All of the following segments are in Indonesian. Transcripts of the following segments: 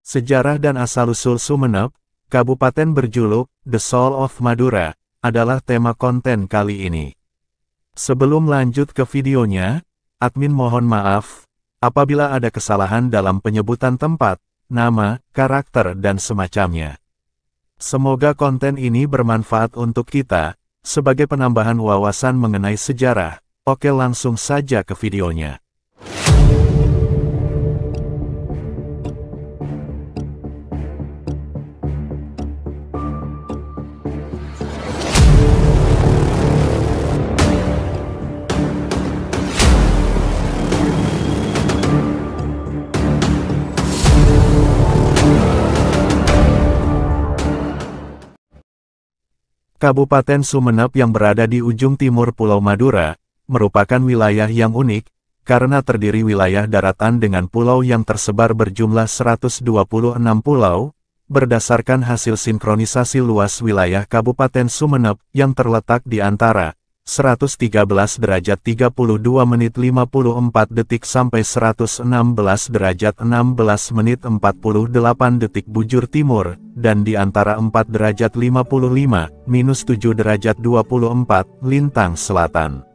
Sejarah dan asal-usul Sumenep, kabupaten berjuluk The Soul of Madura, adalah tema konten kali ini. Sebelum lanjut ke videonya, admin mohon maaf, apabila ada kesalahan dalam penyebutan tempat, nama, karakter dan semacamnya. Semoga konten ini bermanfaat untuk kita, sebagai penambahan wawasan mengenai sejarah. Oke, langsung saja ke videonya. Kabupaten Sumenep yang berada di ujung timur Pulau Madura, merupakan wilayah yang unik, karena terdiri wilayah daratan dengan pulau yang tersebar berjumlah 126 pulau, berdasarkan hasil sinkronisasi luas wilayah Kabupaten Sumenep yang terletak di antara 113 derajat 32 menit 54 detik sampai 116 derajat 16 menit 48 detik bujur timur, dan di antara 4 derajat 55 minus 7 derajat 24 lintang selatan.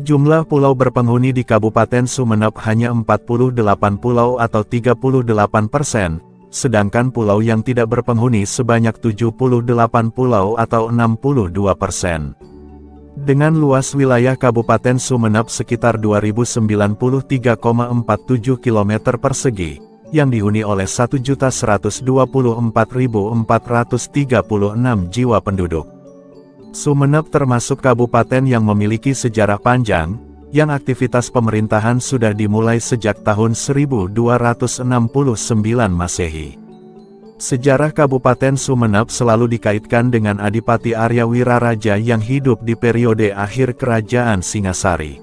Jumlah pulau berpenghuni di Kabupaten Sumenep hanya 48 pulau atau 38%, sedangkan pulau yang tidak berpenghuni sebanyak 78 pulau atau 62%. Dengan luas wilayah Kabupaten Sumenep sekitar 2093,47 km persegi, yang dihuni oleh 1.124.436 jiwa penduduk. Sumenep termasuk kabupaten yang memiliki sejarah panjang, yang aktivitas pemerintahan sudah dimulai sejak tahun 1269 Masehi. Sejarah Kabupaten Sumenep selalu dikaitkan dengan Adipati Arya Wiraraja yang hidup di periode akhir Kerajaan Singasari.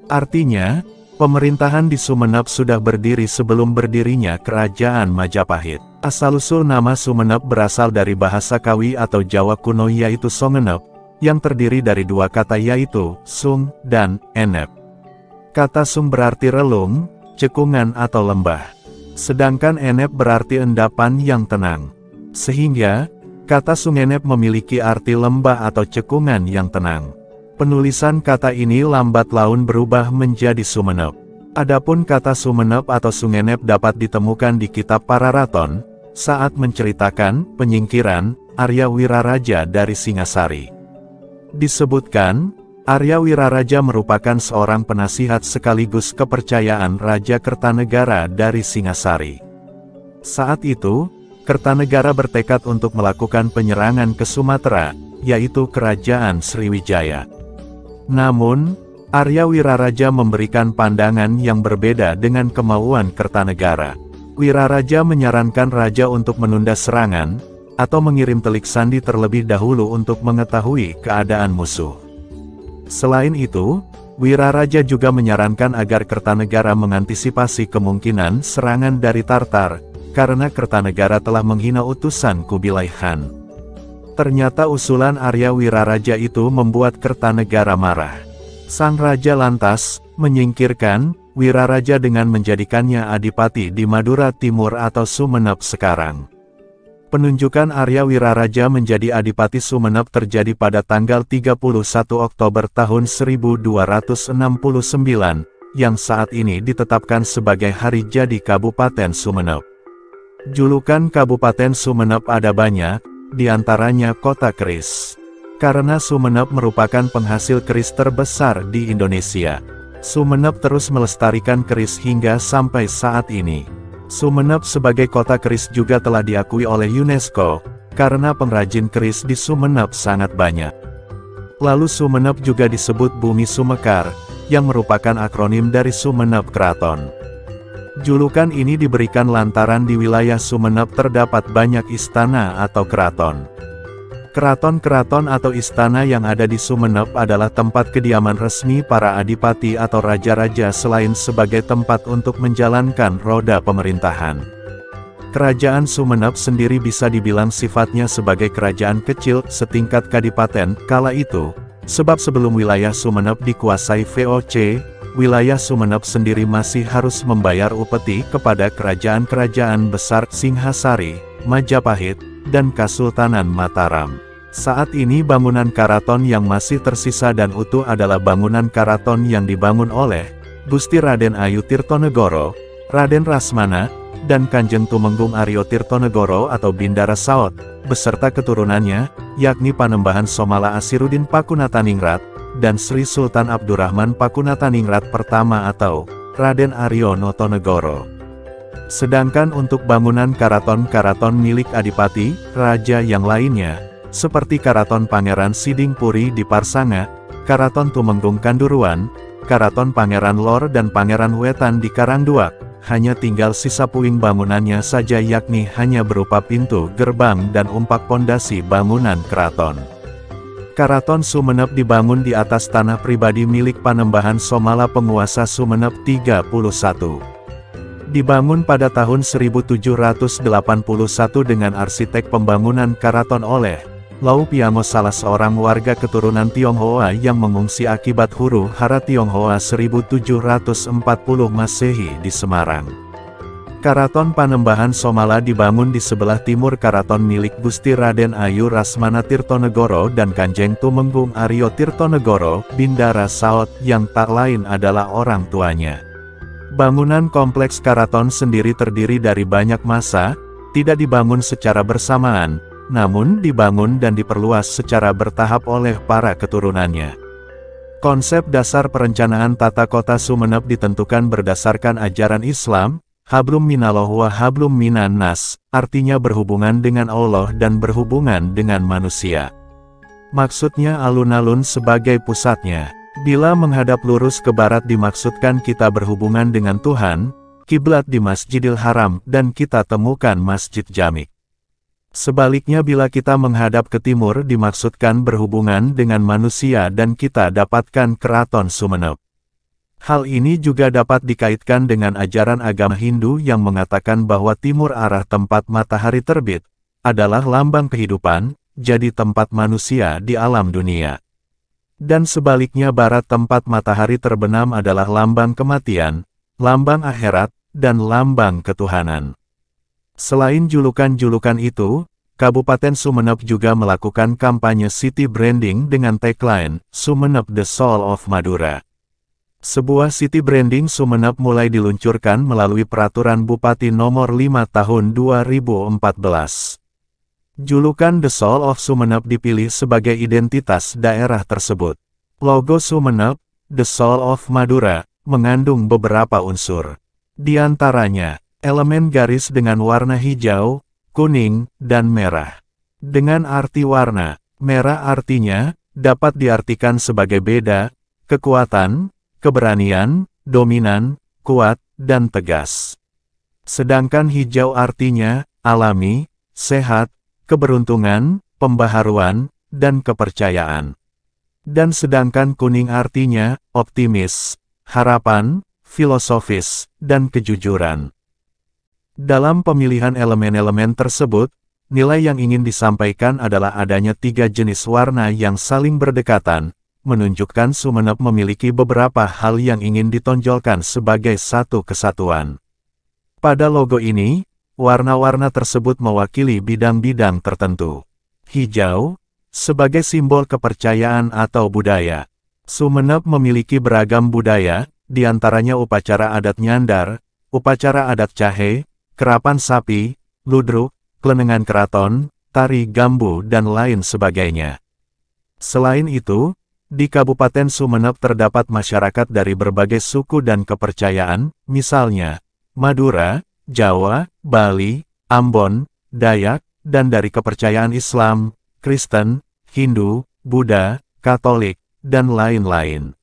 Artinya, pemerintahan di Sumenep sudah berdiri sebelum berdirinya Kerajaan Majapahit. Asal-usul nama Sumenep berasal dari bahasa Kawi atau Jawa kuno yaitu Songenep, yang terdiri dari dua kata yaitu sung dan enep. Kata sung berarti relung, cekungan atau lembah. Sedangkan enep berarti endapan yang tenang. Sehingga, kata sungenep memiliki arti lembah atau cekungan yang tenang. Penulisan kata ini lambat laun berubah menjadi Sumenep. Adapun kata Sumenep atau sungenep dapat ditemukan di kitab Pararaton, saat menceritakan penyingkiran Arya Wiraraja dari Singasari. Disebutkan, Arya Wiraraja merupakan seorang penasihat sekaligus kepercayaan Raja Kertanegara dari Singasari. Saat itu, Kertanegara bertekad untuk melakukan penyerangan ke Sumatera, yaitu Kerajaan Sriwijaya. Namun, Arya Wiraraja memberikan pandangan yang berbeda dengan kemauan Kertanegara. Wiraraja menyarankan Raja untuk menunda serangan, atau mengirim telik sandi terlebih dahulu untuk mengetahui keadaan musuh. Selain itu, Wiraraja juga menyarankan agar Kertanegara mengantisipasi kemungkinan serangan dari Tartar, karena Kertanegara telah menghina utusan Kubilai Khan. Ternyata usulan Arya Wiraraja itu membuat Kertanegara marah. Sang Raja lantas menyingkirkan Wiraraja dengan menjadikannya adipati di Madura Timur atau Sumenep sekarang. Penunjukan Arya Wiraraja menjadi Adipati Sumenep terjadi pada tanggal 31 Oktober tahun 1269, yang saat ini ditetapkan sebagai hari jadi Kabupaten Sumenep. Julukan Kabupaten Sumenep ada banyak, diantaranya Kota Keris. Karena Sumenep merupakan penghasil keris terbesar di Indonesia, Sumenep terus melestarikan keris hingga sampai saat ini. Sumenep sebagai kota keris juga telah diakui oleh UNESCO, karena pengrajin keris di Sumenep sangat banyak. Lalu Sumenep juga disebut Bumi Sumekar, yang merupakan akronim dari Sumenep Keraton. Julukan ini diberikan lantaran di wilayah Sumenep terdapat banyak istana atau keraton. Keraton-keraton atau istana yang ada di Sumenep adalah tempat kediaman resmi para adipati atau raja-raja selain sebagai tempat untuk menjalankan roda pemerintahan. Kerajaan Sumenep sendiri bisa dibilang sifatnya sebagai kerajaan kecil setingkat kadipaten kala itu, sebab sebelum wilayah Sumenep dikuasai VOC, wilayah Sumenep sendiri masih harus membayar upeti kepada kerajaan-kerajaan besar Singhasari, Majapahit, dan Kasultanan Mataram. Saat ini bangunan karaton yang masih tersisa dan utuh adalah bangunan karaton yang dibangun oleh Gusti Raden Ayu Tirtonegoro, Raden Rasmana, dan Kanjeng Tumenggung Aryo Tirtonegoro atau Bindara Saot, beserta keturunannya, yakni Panembahan Somala Asiruddin Pakunataningrat, dan Sri Sultan Abdurrahman Pakunataningrat pertama atau Raden Aryo Notonegoro. Sedangkan untuk bangunan karaton-karaton milik adipati, raja yang lainnya, seperti Karaton Pangeran Sidingpuri di Parsanga, Karaton Tumenggung Kanduruan, Karaton Pangeran Lor dan Pangeran Wetan di Karangduak, hanya tinggal sisa puing bangunannya saja yakni hanya berupa pintu, gerbang dan umpak pondasi bangunan keraton. Karaton Sumenep dibangun di atas tanah pribadi milik Panembahan Somala penguasa Sumenep 31. Dibangun pada tahun 1781 dengan arsitek pembangunan karaton oleh Lau Piamo, salah seorang warga keturunan Tionghoa yang mengungsi akibat huru hara Tionghoa 1740 Masehi di Semarang. Karaton Panembahan Somala dibangun di sebelah timur karaton milik Gusti Raden Ayu Rasmana Tirtonegoro dan Kanjeng Tumenggung Aryo Tirtonegoro, Bindara Saot, yang tak lain adalah orang tuanya. Bangunan kompleks karaton sendiri terdiri dari banyak masa, tidak dibangun secara bersamaan, namun dibangun dan diperluas secara bertahap oleh para keturunannya. Konsep dasar perencanaan tata kota Sumenep ditentukan berdasarkan ajaran Islam, Hablum minallah wa hablum minan nas, artinya berhubungan dengan Allah dan berhubungan dengan manusia. Maksudnya alun-alun sebagai pusatnya. Bila menghadap lurus ke barat dimaksudkan kita berhubungan dengan Tuhan, kiblat di Masjidil Haram, dan kita temukan Masjid Jami'. Sebaliknya bila kita menghadap ke timur dimaksudkan berhubungan dengan manusia dan kita dapatkan Keraton Sumenep. Hal ini juga dapat dikaitkan dengan ajaran agama Hindu yang mengatakan bahwa timur arah tempat matahari terbit, adalah lambang kehidupan, jadi tempat manusia di alam dunia. Dan sebaliknya barat tempat matahari terbenam adalah lambang kematian, lambang akhirat, dan lambang ketuhanan. Selain julukan-julukan itu, Kabupaten Sumenep juga melakukan kampanye city branding dengan tagline, Sumenep the Soul of Madura. Sebuah city branding Sumenep mulai diluncurkan melalui Peraturan Bupati Nomor 5 Tahun 2014. Julukan The Soul of Sumenep dipilih sebagai identitas daerah tersebut. Logo Sumenep, The Soul of Madura, mengandung beberapa unsur. Di antaranya, elemen garis dengan warna hijau, kuning, dan merah. Dengan arti warna, merah artinya, dapat diartikan sebagai beda, kekuatan, keberanian, dominan, kuat, dan tegas. Sedangkan hijau artinya, alami, sehat, keberuntungan, pembaharuan, dan kepercayaan. Dan sedangkan kuning artinya, optimis, harapan, filosofis, dan kejujuran. Dalam pemilihan elemen-elemen tersebut, nilai yang ingin disampaikan adalah adanya 3 jenis warna yang saling berdekatan, menunjukkan Sumenep memiliki beberapa hal yang ingin ditonjolkan sebagai satu kesatuan. Pada logo ini, warna-warna tersebut mewakili bidang-bidang tertentu. Hijau, sebagai simbol kepercayaan atau budaya. Sumenep memiliki beragam budaya, di antaranya upacara adat Nyandar, upacara adat Cahe, kerapan sapi, ludruk, kelenengan keraton, tari gambu dan lain sebagainya. Selain itu, di Kabupaten Sumenep terdapat masyarakat dari berbagai suku dan kepercayaan, misalnya, Madura, Jawa, Bali, Ambon, Dayak, dan dari kepercayaan Islam, Kristen, Hindu, Buddha, Katolik, dan lain-lain.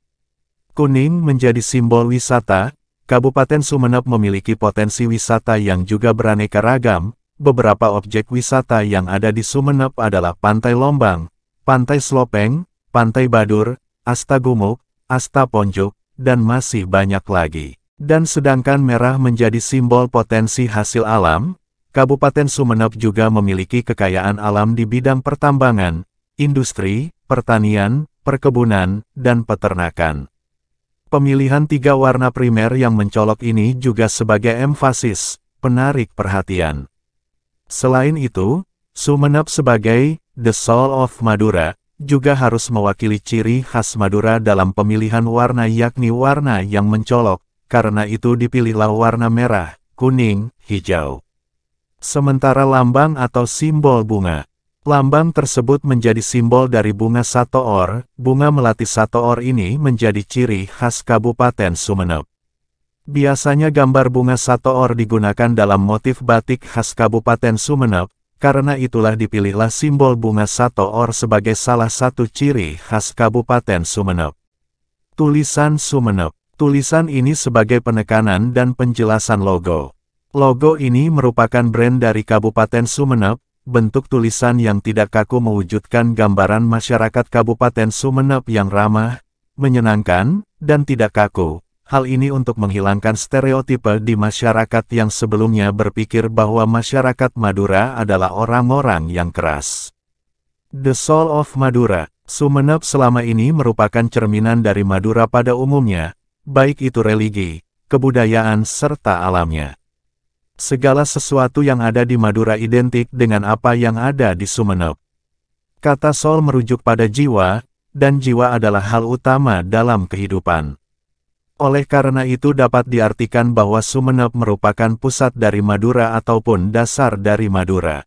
Kuning menjadi simbol wisata. Kabupaten Sumenep memiliki potensi wisata yang juga beraneka ragam. Beberapa objek wisata yang ada di Sumenep adalah Pantai Lombang, Pantai Slopeng, Pantai Badur, Astagumuk, Astaponjuk, dan masih banyak lagi. Dan sedangkan merah menjadi simbol potensi hasil alam, Kabupaten Sumenep juga memiliki kekayaan alam di bidang pertambangan, industri, pertanian, perkebunan, dan peternakan. Pemilihan 3 warna primer yang mencolok ini juga sebagai emfasis, penarik perhatian. Selain itu, Sumenep sebagai The Soul of Madura, juga harus mewakili ciri khas Madura dalam pemilihan warna yakni warna yang mencolok, karena itu dipilihlah warna merah, kuning, hijau. Sementara lambang atau simbol bunga. Lambang tersebut menjadi simbol dari bunga satoor. Bunga melati satoor ini menjadi ciri khas Kabupaten Sumenep. Biasanya gambar bunga satoor digunakan dalam motif batik khas Kabupaten Sumenep, karena itulah dipilihlah simbol bunga satoor sebagai salah satu ciri khas Kabupaten Sumenep. Tulisan Sumenep. Tulisan ini sebagai penekanan dan penjelasan logo. Logo ini merupakan brand dari Kabupaten Sumenep. Bentuk tulisan yang tidak kaku mewujudkan gambaran masyarakat Kabupaten Sumenep yang ramah, menyenangkan, dan tidak kaku. Hal ini untuk menghilangkan stereotipe di masyarakat yang sebelumnya berpikir bahwa masyarakat Madura adalah orang-orang yang keras. The Soul of Madura. Sumenep selama ini merupakan cerminan dari Madura pada umumnya, baik itu religi, kebudayaan serta alamnya. Segala sesuatu yang ada di Madura identik dengan apa yang ada di Sumenep. Kata soul merujuk pada jiwa, dan jiwa adalah hal utama dalam kehidupan. Oleh karena itu dapat diartikan bahwa Sumenep merupakan pusat dari Madura ataupun dasar dari Madura.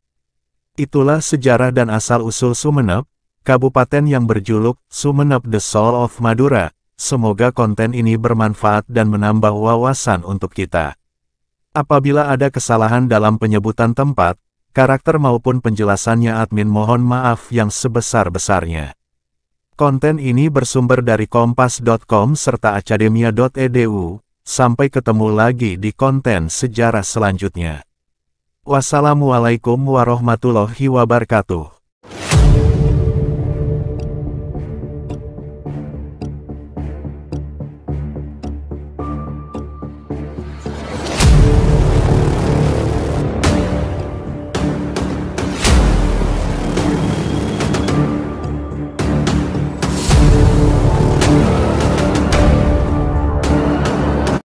Itulah sejarah dan asal-usul Sumenep, kabupaten yang berjuluk Sumenep The Soul of Madura. Semoga konten ini bermanfaat dan menambah wawasan untuk kita. Apabila ada kesalahan dalam penyebutan tempat, karakter maupun penjelasannya admin mohon maaf yang sebesar-besarnya. Konten ini bersumber dari kompas.com serta academia.edu. Sampai ketemu lagi di konten sejarah selanjutnya. Wassalamualaikum warahmatullahi wabarakatuh.